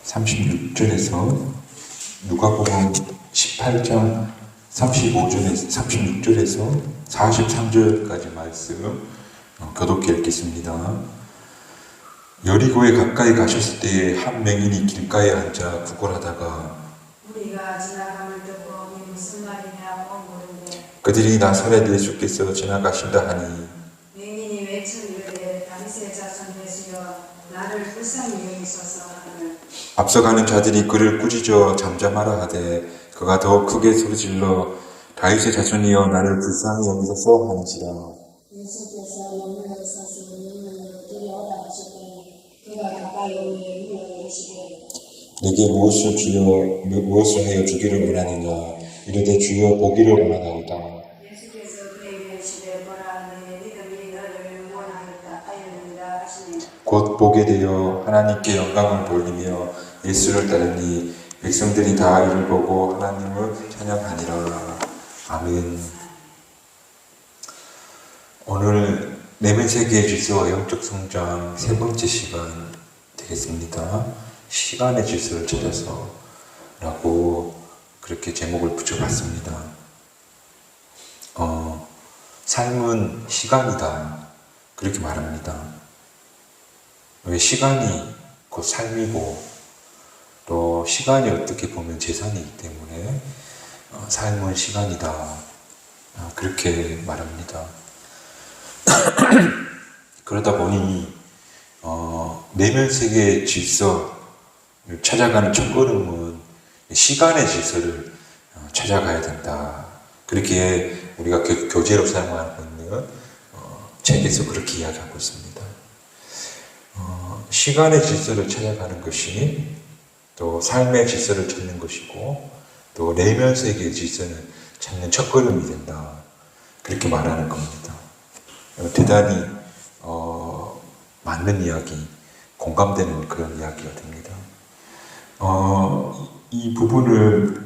36절에서 누가복음 18장 36절에서 43절까지 말씀 교독해 읽겠습니다. 여리고에 가까이 가셨을 때에 한 맹인이 길가에 앉아 구걸하다가 우리가 지나감을 듣고 이 무슨 말이냐고 물은데 그들이 나사렛 예수께서 지나가신다 하니 맹인이 외쳐 이르되 다윗의 자손 예수여 나를 불쌍히 여기소서 하거늘 앞서가는 자들이 그를 꾸짖어 잠잠하라 하되 그가 더 크게 소리질러 다윗의 자손이여 나를 불쌍히 여기소서 하는지라. 예수께서 영문을 사시니 이름으로 들여오라 하시되 그가 가까이 오니 이르러 이르시되 내게 무엇을 하여 주기를 원하느냐 이르되 주여 보기를 원하나이다. 예수께서 그에게 이르시되 보라 내 믿음이 너를 구원하였다 하였느니라 하시니 곧 보게 되어 하나님께 영광을 돌리며 예수를 따르니 백성들이 다 이를 보고 하나님을 찬양하니라. 아멘. 오늘 내면 세계의 질서와 영적 성장 세 번째 시간 되겠습니다. 시간의 질서를 찾아서 라고 그렇게 제목을 붙여봤습니다. 삶은 시간이다 그렇게 말합니다. 왜 시간이 곧 삶이고 또 시간이 어떻게 보면 재산이기 때문에 삶은 시간이다 그렇게 말합니다. 그러다 보니 내면 세계의 질서를 찾아가는 첫걸음은 시간의 질서를 찾아가야 된다. 그렇게 우리가 교재로 사용하고 있는 책에서 그렇게 이야기하고 있습니다. 시간의 질서를 찾아가는 것이 또 삶의 질서를 찾는 것이고 또 내면 세계의 질서는 찾는 첫걸음이 된다. 그렇게 말하는 겁니다. 대단히 맞는 이야기, 공감되는 그런 이야기가 됩니다. 이 부분을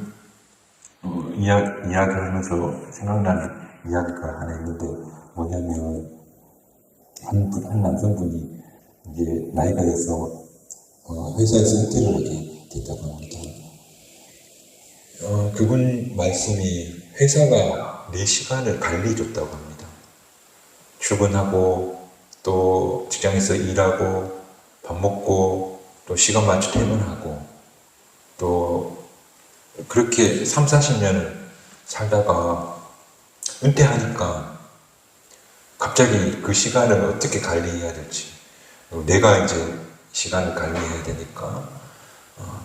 이야기하면서 생각나는 이야기가 하나 있는데 뭐냐면 한 남성분이 이제 나이가 돼서 회사에서 은퇴를 하게 됐다고 합니다. 그분 말씀이 회사가 내 시간을 관리해줬다고 합니다. 출근하고 또 직장에서 일하고 밥 먹고 또 시간 맞춰 퇴근하고 또 그렇게 30-40년을 살다가 은퇴하니까 갑자기 그 시간을 어떻게 관리해야 될지 내가 이제 시간을 관리해야 되니까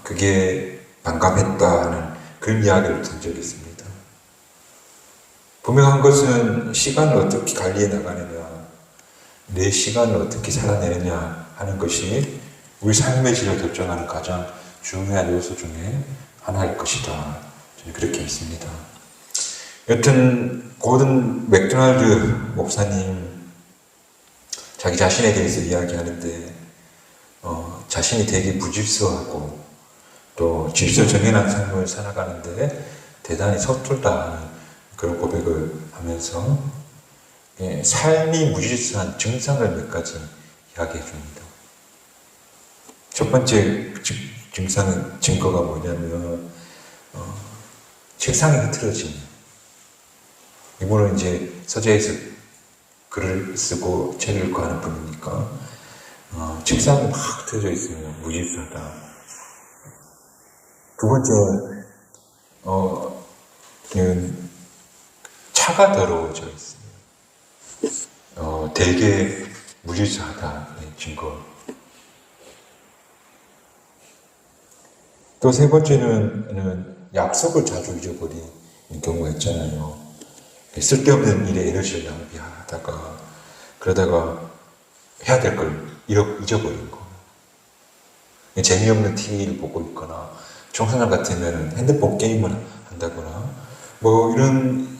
그게 반감했다 하는 그런 이야기를 든 적이 있습니다. 분명한 것은 시간을 어떻게 관리해 나가느냐 내 시간을 어떻게 살아내느냐 하는 것이 우리 삶의 질을 결정하는 가장 중요한 요소 중에 하나일 것이다. 저는 그렇게 믿습니다. 여튼 고든 맥도날드 목사님 자기 자신에 대해서 이야기하는데 자신이 되게 부질서하고 또 질서 정연한 삶을 살아가는데 대단히 서툴다 하는 그런 고백을 하면서 삶이 무질서한 증상을 몇 가지 이야기해 줍니다. 첫 번째 증거가 뭐냐면 책상이 흐트러짐. 이분은 이제 서재에서 글을 쓰고 책을 읽고 하는 분이니까 책상이 막 흐트러져 있으면 무질서하다. 두 번째는 차가 더러워져 있어요. 되게 무질서하다. 증거. 또 세 번째는 약속을 자주 잊어버리는 경우가 있잖아요. 쓸데없는 일에 에너지를 낭비하다가 그러다가 해야 될 걸 잊어버린 거. 재미없는 TV를 보고 있거나 청소년 같으면 핸드폰 게임을 한다거나 뭐 이런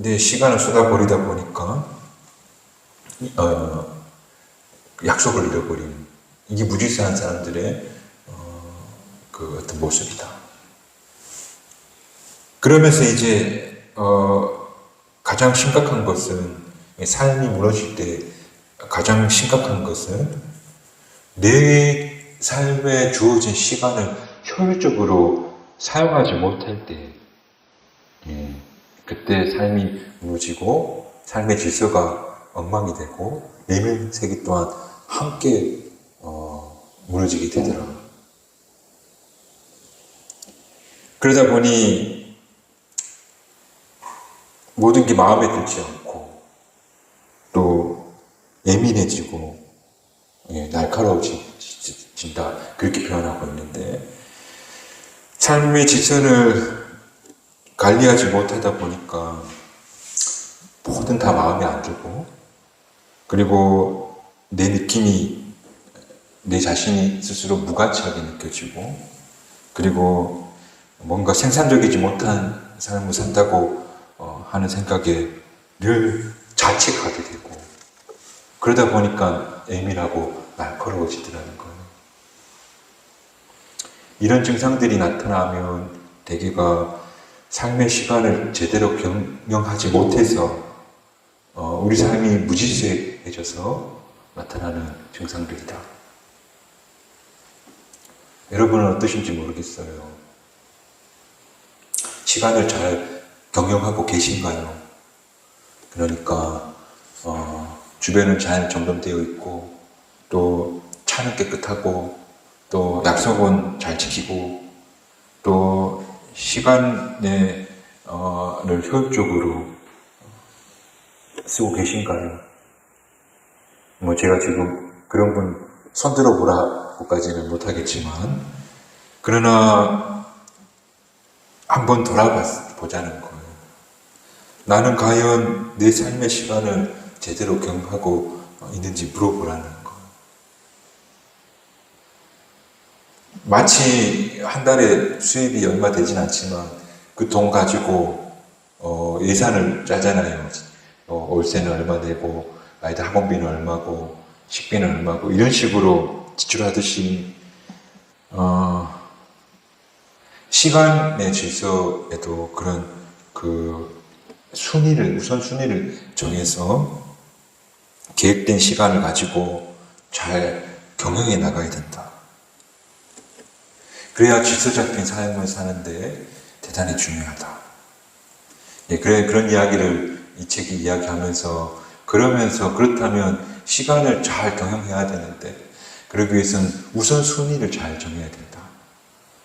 데 시간을 쏟아버리다 보니까 약속을 잃어버리는 이게 무질서한 사람들의 그 어떤 모습이다. 그러면서 이제 가장 심각한 것은 삶이 무너질 때 가장 심각한 것은 내 삶에 주어진 시간을 효율적으로 사용하지 못할 때, 그때 삶이 무너지고 삶의 질서가 엉망이 되고 내면 세계 또한 함께 무너지게 되더라. 그러다 보니 모든 게 마음에 들지 않고 또 예민해지고 날카로워진다, 그렇게 표현하고 있는데, 삶의 지선을 관리하지 못하다 보니까 뭐든 다 마음에 안 들고, 그리고 내 느낌이 내 자신이 스스로 무가치하게 느껴지고, 그리고 뭔가 생산적이지 못한 삶을 산다고 하는 생각에 늘 자책하게 되고, 그러다 보니까 예민하고 날카로워지더라는 거예요. 이런 증상들이 나타나면 대개가 삶의 시간을 제대로 경영하지 못해서 우리 삶이 무질서해져서 나타나는 증상들이다. 여러분은 어떠신지 모르겠어요. 시간을 잘 경영하고 계신가요? 그러니까 주변은 잘 정돈되어 있고, 또 차는 깨끗하고, 또 약속은 잘 지키고, 또 시간을 효율적으로 쓰고 계신가요? 뭐 제가 지금 그런 분 손들어 보라고까지는 못하겠지만, 그러나 한번 돌아보자는 거예요. 나는 과연 내 삶의 시간을 제대로 경영하고 있는지 물어보라는 거예요. 마치 한 달에 수입이 얼마 되진 않지만 그 돈 가지고 예산을 짜잖아요. 월세는 얼마 내고, 아이들 학원비는 얼마고, 식비는 얼마고, 이런 식으로 지출하듯이 시간의 질서에도 그런 우선순위를 정해서 계획된 시간을 가지고 잘 경영해 나가야 된다. 그래야 질서 잡힌 삶을 사는데 대단히 중요하다. 그런 이야기를 이 책이 이야기하면서, 그렇다면 시간을 잘 경영해야 되는데, 그러기 위해서는 우선순위를 잘 정해야 된다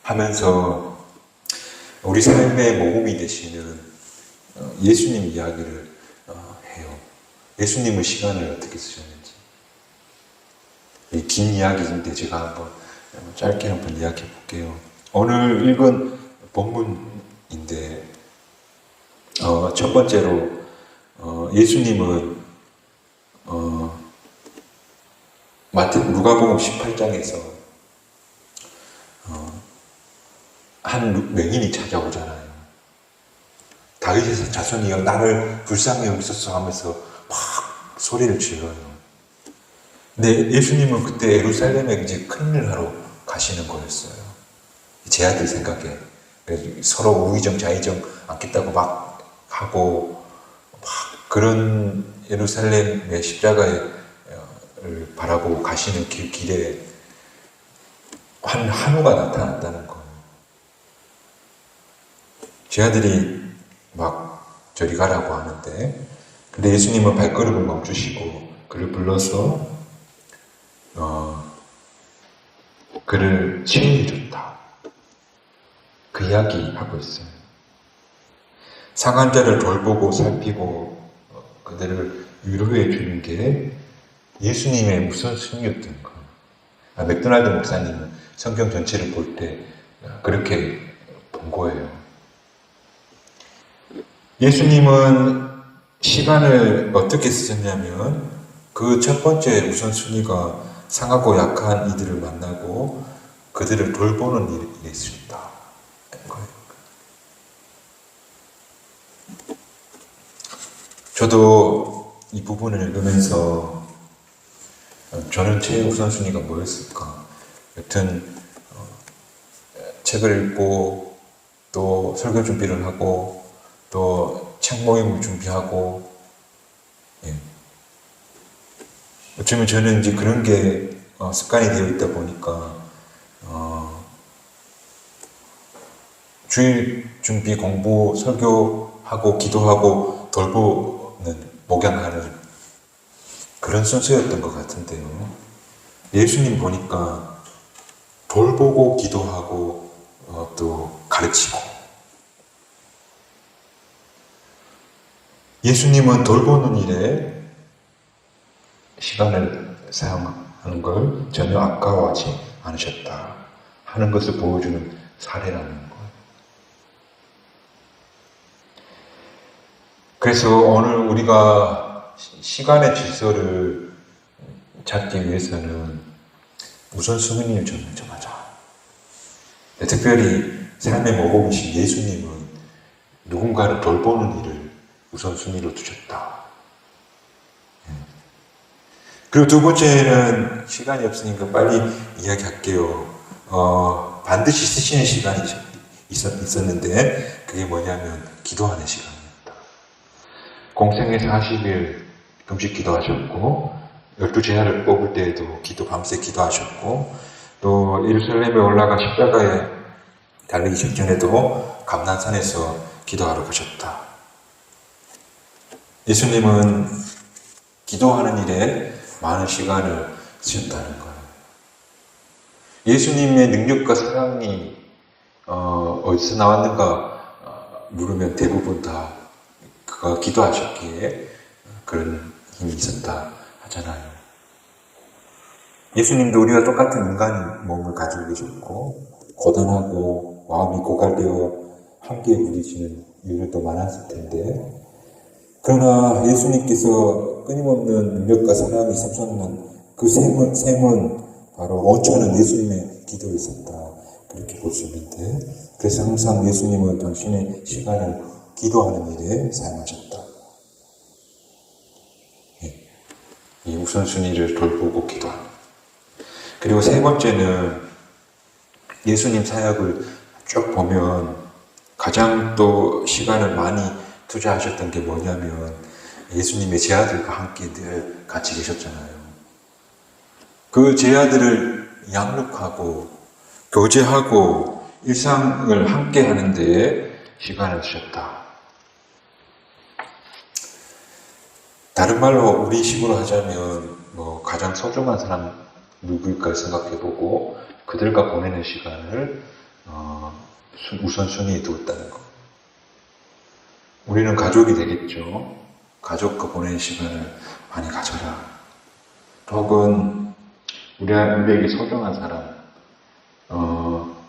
하면서 우리 삶의 모범이 되시는 예수님 이야기를 해요. 예수님은 시간을 어떻게 쓰셨는지. 이 긴 이야기인데 제가 한번 짧게 한번 이야기해 볼게요. 오늘 읽은 본문인데, 첫 번째로 예수님은 누가복음 18장에서 한 명인이 찾아오잖아요. 다윗의 자손이여 나를 불쌍히 여기소서 하면서 막 소리를 질러요. 근데 예수님은 그때 예루살렘에 이제 큰일을 하러 가시는 거였어요. 제 아들 생각에. 서로 우의정 좌의정 않겠다고 막 하고, 막 그런 예루살렘의 십자가를 바라보고 가시는 길에 한 한우가 나타났다는 거예요. 제 아들이 막 저리 가라고 하는데, 근데 예수님은 발걸음을 멈추시고 그를 불러서 그를 치유해 줬다. 그 이야기 하고 있어요. 상한 자를 돌보고 살피고 그들을 위로해 주는 게 예수님의 우선순위였던 거예요. 맥도날드 목사님은 성경 전체를 볼 때 그렇게 본 거예요. 예수님은 시간을 어떻게 쓰셨냐면, 그 첫 번째 우선순위가 상하고 약한 이들을 만나고 그들을 돌보는 일이었다. 저도 이 부분을 읽으면서 저는 제 우선순위가 뭐였을까? 여튼 책을 읽고 또 설교 준비를 하고 또 책 모임을 준비하고, 어쩌면 저는 이제 그런 게 습관이 되어 있다 보니까 주일 준비, 공부, 설교하고 기도하고 돌보는 목양하는 그런 순서였던 것 같은데요. 예수님 보니까 돌보고 기도하고 또 가르치고, 예수님은 돌보는 일에 시간을 사용하는 걸 전혀 아까워하지 않으셨다 하는 것을 보여주는 사례라는 것. 그래서 오늘 우리가 시간의 질서를 찾기 위해서는 우선순위를 정하자. 특별히 삶의 모범이신 예수님은 누군가를 돌보는 일을 우선순위로 두셨다. 그리고 두 번째는 시간이 없으니까 빨리 이야기할게요. 반드시 쓰시는 시간이 있었는데 그게 뭐냐면 기도하는 시간이었다. 공생의 40일 금식 기도하셨고 12제야를 뽑을 때에도 밤새 기도하셨고 또 예루살렘에 올라가 십자가에 달리기 직전에도 감난산에서 기도하러 가셨다. 예수님은 기도하는 일에 많은 시간을 쓰셨다는 거예요. 예수님의 능력과 사랑이 어디서 나왔는가 물으면 대부분 다 그가 기도하셨기에 그런 힘이 있었다 하잖아요. 예수님도 우리와 똑같은 인간의 몸을 가지고 계셨고 고단하고 마음이 고갈되어 함께 부딪히는 일들도 많았을 텐데, 그러나 예수님께서 끊임없는 능력과 사랑이 샘솟는 그 샘은 바로 원천은 예수님의 기도에 있었다, 그렇게 볼 수 있는데, 그래서 항상 예수님은 당신의 시간을 기도하는 일에 사용하셨다. 이 우선순위를 돌보고 기도하는. 그리고 세 번째는 예수님 사역을 쭉 보면 가장 또 시간을 많이 투자하셨던 게 뭐냐면 예수님의 제자들과 함께 늘 같이 계셨잖아요. 그 제자들을 양육하고 교제하고 일상을 함께 하는 데에 시간을 주셨다. 다른 말로 우리 식으로 하자면 가장 소중한 사람 누구일까 생각해보고 그들과 보내는 시간을 우선순위에 두었다는 것. 우리는 가족이 되겠죠. 가족과 보내는 시간을 많이 가져라. 혹은 우리에게 소중한 사람,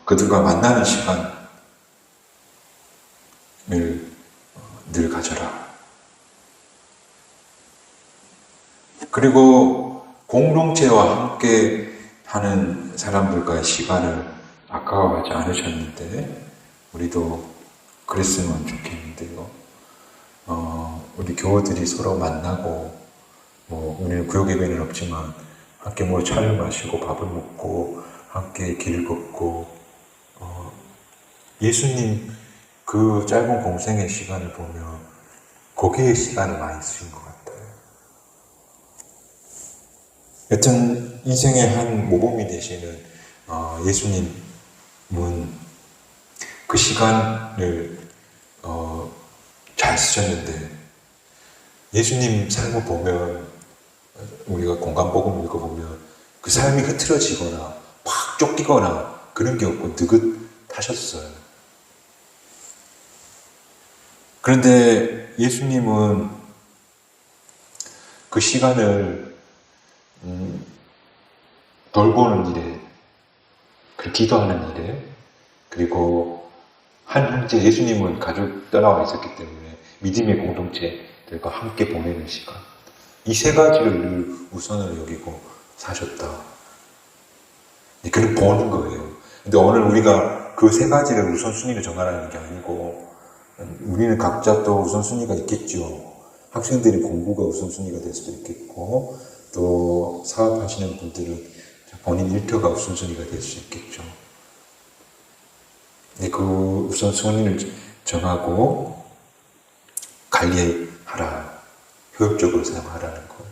그들과 만나는 시간을 늘 가져라. 그리고 공동체와 함께 하는 사람들과의 시간을 아까워하지 않으셨는데 우리도 그랬으면 좋겠는데요. 우리 교우들이 서로 만나고 우리는 구역예배는 없지만 함께 차를 마시고 밥을 먹고 함께 길을 걷고 예수님 그 짧은 공생의 시간을 보면 거기에 시간을 많이 쓰신 것 같아요. 여튼 인생의 한 모범이 되시는 예수님은 그 시간을 잘 쓰셨는데, 예수님 삶을 보면 우리가 공간복음 읽어보면 그 삶이 흐트러지거나 팍 쫓기거나 그런 게 없고 느긋하셨어요. 그런데 예수님은 그 시간을 돌보는 일에, 기도하는 일에, 그리고 한 형제 예수님은 가족 떠나와 있었기 때문에 믿음의 공동체들과 함께 보내는 시간, 이 세 가지를 늘 우선을 여기고 사셨다. 그걸 보는 거예요. 근데 오늘 우리가 그 세 가지를 우선순위로 정하라는 게 아니고, 우리는 각자 또 우선순위가 있겠죠. 학생들이 공부가 우선순위가 될 수도 있겠고, 또 사업하시는 분들은 본인 일터가 우선순위가 될 수 있겠죠. 근데 그 우선순위를 정하고 관리하라, 효율적으로 사용하라는 거예요.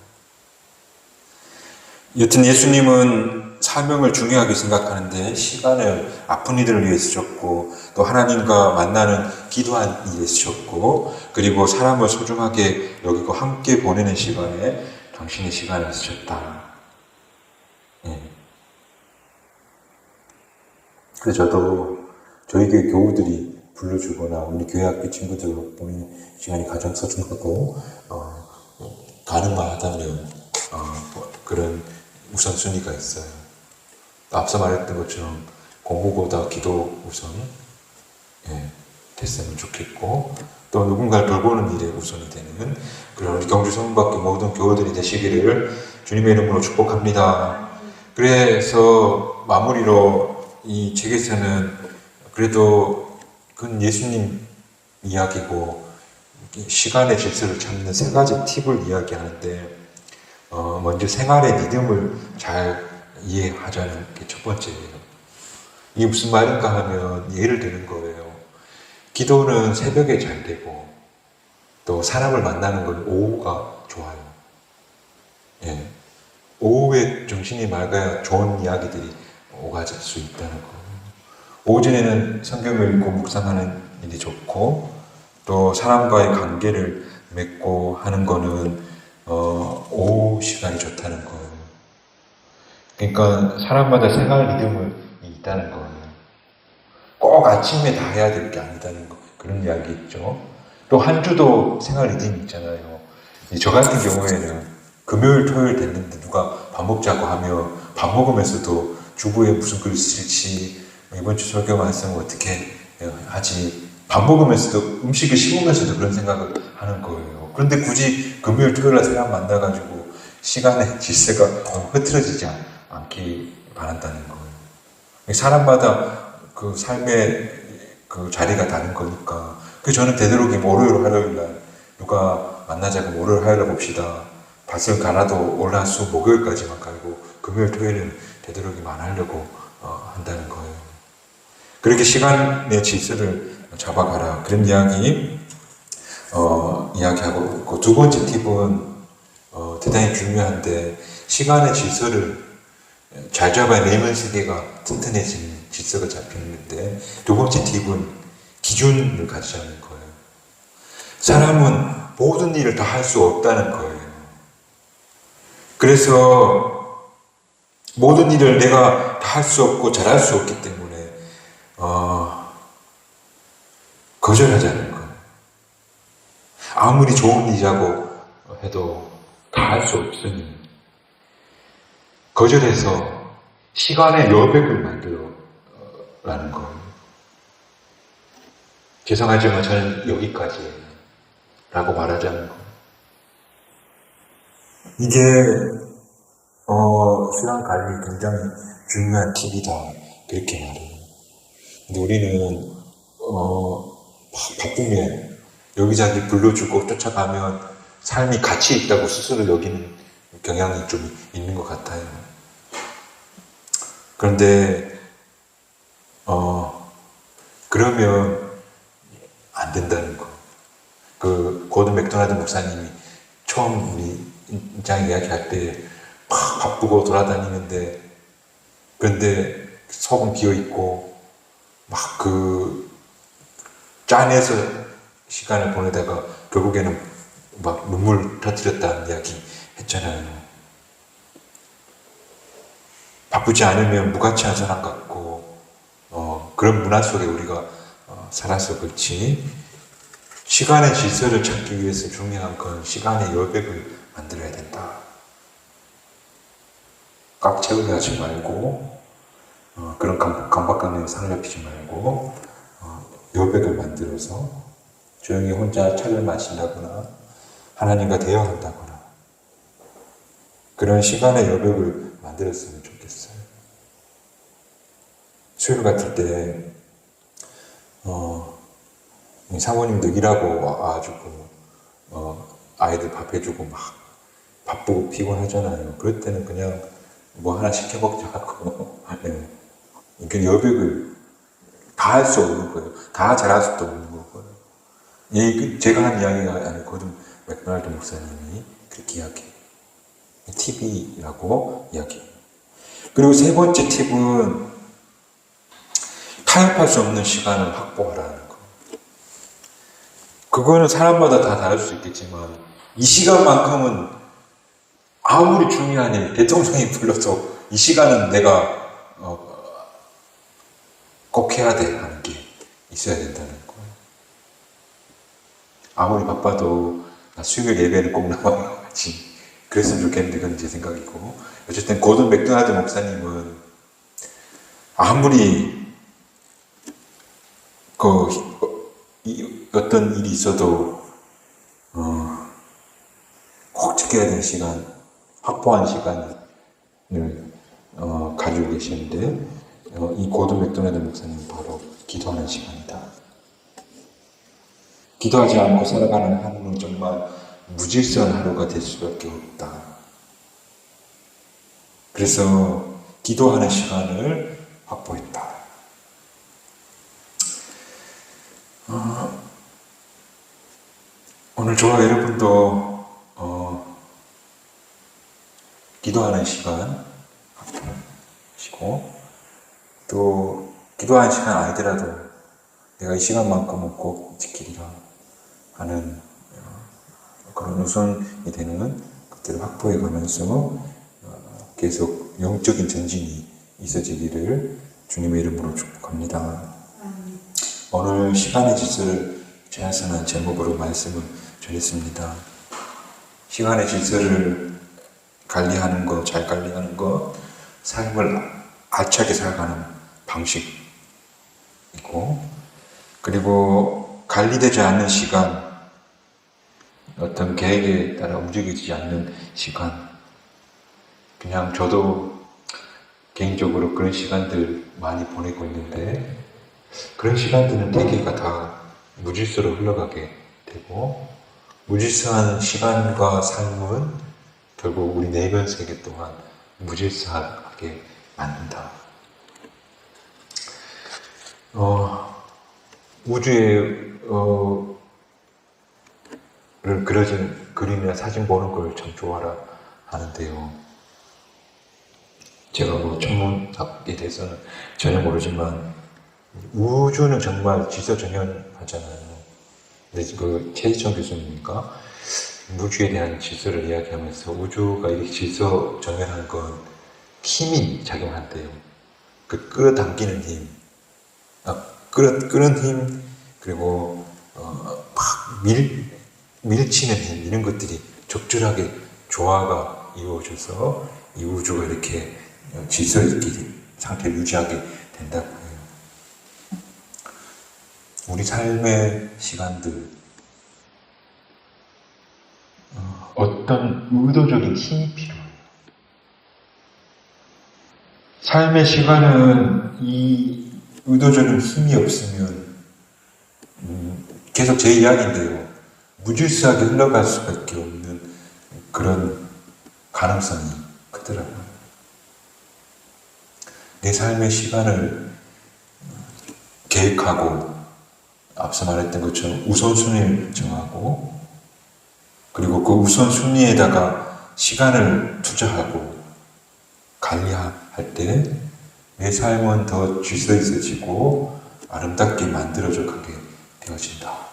여튼 예수님은 사명을 중요하게 생각하는데 시간을 아픈 이들을 위해 쓰셨고 또 하나님과 만나는 기도한 일에 쓰셨고 그리고 사람을 소중하게 여기고 함께 보내는 시간에 당신의 시간을 쓰셨다. 예. 그래서 저도 저희 교회 교우들이 불러주거나 우리 교회 학교 친구들 보는 시간이 가장 소중하고 가능만 하다면 그런 우선순위가 있어요. 앞서 말했던 것처럼 공부보다 기도 우선 됐으면 좋겠고 또 누군가를 돌보는 일에 우선이 되는 그런 우리 경주 성문밖에 모든 교우들이 되시기를 주님의 이름으로 축복합니다. 그래서 마무리로 이 책에서는 그래도 그건 예수님 이야기고 시간의 질서를 찾는 세 가지 팁을 이야기하는데 먼저 생활의 리듬을 잘 이해하자는 게 첫 번째예요. 이게 무슨 말인가 하면 예를 드는 거예요. 기도는 새벽에 잘 되고 또 사람을 만나는 건 오후가 좋아요. 예. 오후에 정신이 맑아야 좋은 이야기들이 오가질 수 있다는 거예요. 오전에는 성경을 읽고 묵상하는 일이 좋고 또 사람과의 관계를 맺고 하는 거는 오후 시간이 좋다는 거예요. 그러니까 사람마다 생활 리듬이 있다는 거예요. 꼭 아침에 다 해야 될 게 아니다는 거 그런 이야기 있죠. 또 한 주도 생활 리듬이 있잖아요. 저 같은 경우에는 금요일 토요일 됐는데 누가 밥 먹자고 하면 밥 먹으면서도 주부에 무슨 글 쓸지 이번 주 설교 말씀 어떻게 하지 밥 먹으면서도 음식을 씹으면서도 그런 생각을 하는 거예요. 그런데 굳이 금요일 토요일 날 사람 만나가지고 시간의 질서가 흐트러지지 않기 바란다는 거예요. 사람마다 그 삶의 그 자리가 다른 거니까. 그래서 저는 되도록이면 월요일 화요일 날 누가 만나자고 월요일 화요일 날 봅시다. 밭을 갈아도 월화수 목요일까지만 갈고 금요일 토요일은 되도록이면 안 하려고 한다는 거예요. 그렇게 시간의 질서를 잡아가라. 그런 이야기 이야기하고 있고 두 번째 팁은 대단히 중요한데 시간의 질서를 잘 잡아야 내면 세계가 튼튼해지는 질서가 잡히는데 두 번째 팁은 기준을 가지자는 거예요. 사람은 모든 일을 다 할 수 없다는 거예요. 그래서 모든 일을 내가 다 할 수 없고 잘할 수 없기 때문에 거절하자는 거예요. 아무리 좋은 일이라고 해도 다 할 수 없으니 거절해서 시간의 여백을 만들어라는 거예요. 죄송하지만 저는 여기까지예요. 라고 말하자는 거예요. 이게 시간 관리 굉장히 중요한 팁이다. 그렇게 말해요. 근데 우리는 바쁘면 여기저기 불러주고 쫓아가면 삶이 가치 있다고 스스로 여기는 경향이 좀 있는 것 같아요. 그런데 그러면 안 된다는 거. 그 고든 맥도날드 목사님이 처음 우리 인장 이야기할 때 막 바쁘고 돌아다니는데 그런데 속은 비어 있고 막 그 짠해서 시간을 보내다가 결국에는 막 눈물 터뜨렸다는 이야기 했잖아요. 바쁘지 않으면 무가치한 사람 같고 그런 문화 속에 우리가 살아서 그렇지 시간의 질서를 찾기 위해서 중요한 건 시간의 여백을 만들어야 된다. 꽉 채우지 말고 그런 강박관념에 사로잡히지 말고 여백을 만들어서 조용히 혼자 차를 마신다거나 하나님과 대화한다거나 그런 시간의 여백을 만들었으면 좋겠어요. 수요일 같을 때 사모님도 일하고 와가지고 아이들 밥 해주고 막 바쁘고 피곤하잖아요. 그럴 때는 그냥 뭐 하나 시켜 먹자 하고 그 여백을 다 할 수 없는 거예요. 다 잘할 수도 없는 거고요. 제가 한 이야기가 아니거든. 맥도날드 목사님이 그렇게 이야기해요. TV라고 이야기해요. 그리고 세 번째 팁은 타협할 수 없는 시간을 확보하라는 거. 그거는 사람마다 다 다를 수 있겠지만 이 시간만큼은 아무리 중요한 일, 대통령이 불러도 이 시간은 내가 꼭 해야 돼 하는 게 있어야 된다는 거예요. 아무리 바빠도 나 수요일 예배는 꼭 나와야지. 그랬으면 좋겠는데 그건 제 생각이고, 어쨌든 고든 맥도날드 목사님은 아무리 어떤 일이 있어도 꼭 지켜야 되는 시간, 확보한 시간을 가지고 계시는데 이 고든 맥도날드 목사님은 바로 기도하는 시간이다. 기도하지 않고 살아가는 하루는 정말 무질서한 하루가 될 수밖에 없다. 그래서 기도하는 시간을 확보했다. 오늘 저와 여러분도 기도하는 시간 확보하시고, 또 기도하는 시간 아니더라도 내가 이 시간만큼은 꼭 지키리라 하는 그런 우선이 되는 것들을 확보해 가면서 계속 영적인 전진이 있어지기를 주님의 이름으로 축복합니다. 오늘 시간의 질서를 제안선한 제목으로 말씀을 전했습니다. 시간의 질서를 관리하는 것, 잘 관리하는 것, 삶을 알차게 살아가는 방식이고, 그리고 관리되지 않는 시간, 어떤 계획에 따라 움직이지 않는 시간, 그냥 저도 개인적으로 그런 시간들 많이 보내고 있는데, 그런 시간들은 대개가 다 무질서로 흘러가게 되고, 무질서한 시간과 삶은 결국 우리 내면 세계 또한 무질서하게 만든다. 우주에 그려진 그림이나 사진 보는 걸 참 좋아라 하는데요. 제가 뭐 천문학에 대해서는 전혀 모르지만 우주는 정말 질서정연하잖아요. 근데 그 최지청 교수님이니까 우주에 대한 질서를 이야기하면서 우주가 이렇게 질서정연한 건 힘이 작용한대요. 그 끌어당기는 힘, 끄는 힘, 그리고 막 밀치는 힘, 이런 것들이 적절하게 조화가 이루어져서 이 우주가 이렇게 질서 있게 상태를 유지하게 된다고 해요. 우리 삶의 시간들, 어떤 의도적인 힘이 필요해요. 삶의 시간은 이 의도적인 힘이 없으면 계속 제 이야기인데요. 무질서하게 흘러갈 수밖에 없는 그런 가능성이 크더라고요. 내 삶의 시간을 계획하고, 앞서 말했던 것처럼 우선순위를 정하고, 그리고 그 우선순위에다가 시간을 투자하고 관리할 때 내 삶은 더 질서 있어지고 아름답게 만들어져 가게 되어진다.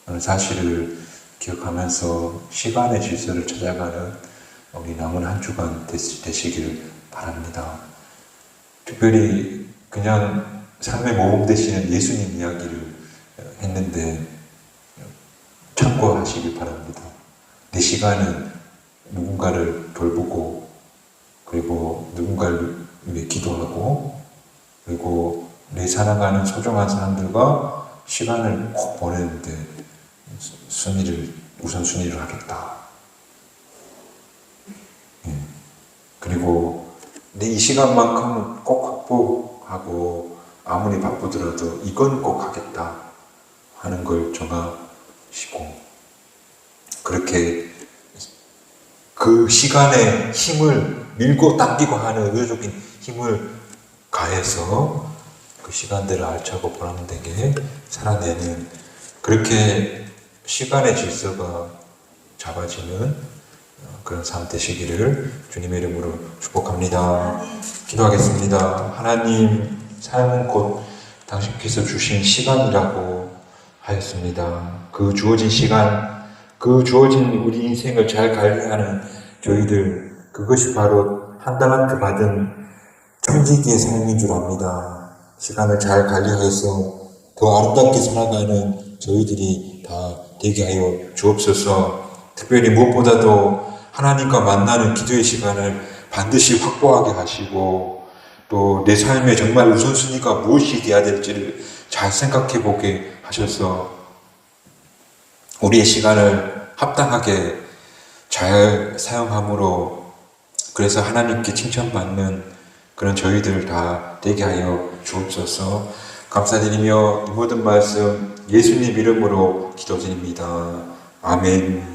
하는 사실을 기억하면서 시간의 질서를 찾아가는 우리 남은 한 주간 되시길 바랍니다. 특별히 그냥 삶의 모범 되시는 예수님 이야기를 했는데 참고하시길 바랍니다. 내 시간은 누군가를 돌보고, 그리고 누군가를 위해 기도하고, 그리고 내 사랑하는 소중한 사람들과 시간을 꼭 보내는데 우선순위를 하겠다. 그리고 내 이 시간만큼은 꼭 확보하고, 아무리 바쁘더라도 이건 꼭 하겠다 하는 걸 정하시고, 그렇게 그 시간에 힘을 밀고 당기고 하는 의도적인 힘을 가해서 그 시간들을 알차고 보람되게 살아내는, 그렇게 시간의 질서가 잡아지는 그런 삶 되시기를 주님의 이름으로 축복합니다. 기도하겠습니다. 하나님, 삶은 곧 당신께서 주신 시간이라고 하였습니다. 그 주어진 시간, 그 주어진 우리 인생을 잘 관리하는 저희들, 그것이 바로 한 달한테 받은 천지기의 삶인 줄 압니다. 시간을 잘 관리해서 더 아름답게 살아가는 저희들이 다 되게 하여 주옵소서. 특별히 무엇보다도 하나님과 만나는 기도의 시간을 반드시 확보하게 하시고, 또 내 삶에 정말 우선순위가 무엇이 되어야 될지를 잘 생각해 보게 하셔서 우리의 시간을 합당하게 잘 사용함으로, 그래서 하나님께 칭찬받는 그런 저희들 다 되게 하여 주옵소서. 감사드리며 이 모든 말씀 예수님 이름으로 기도드립니다. 아멘.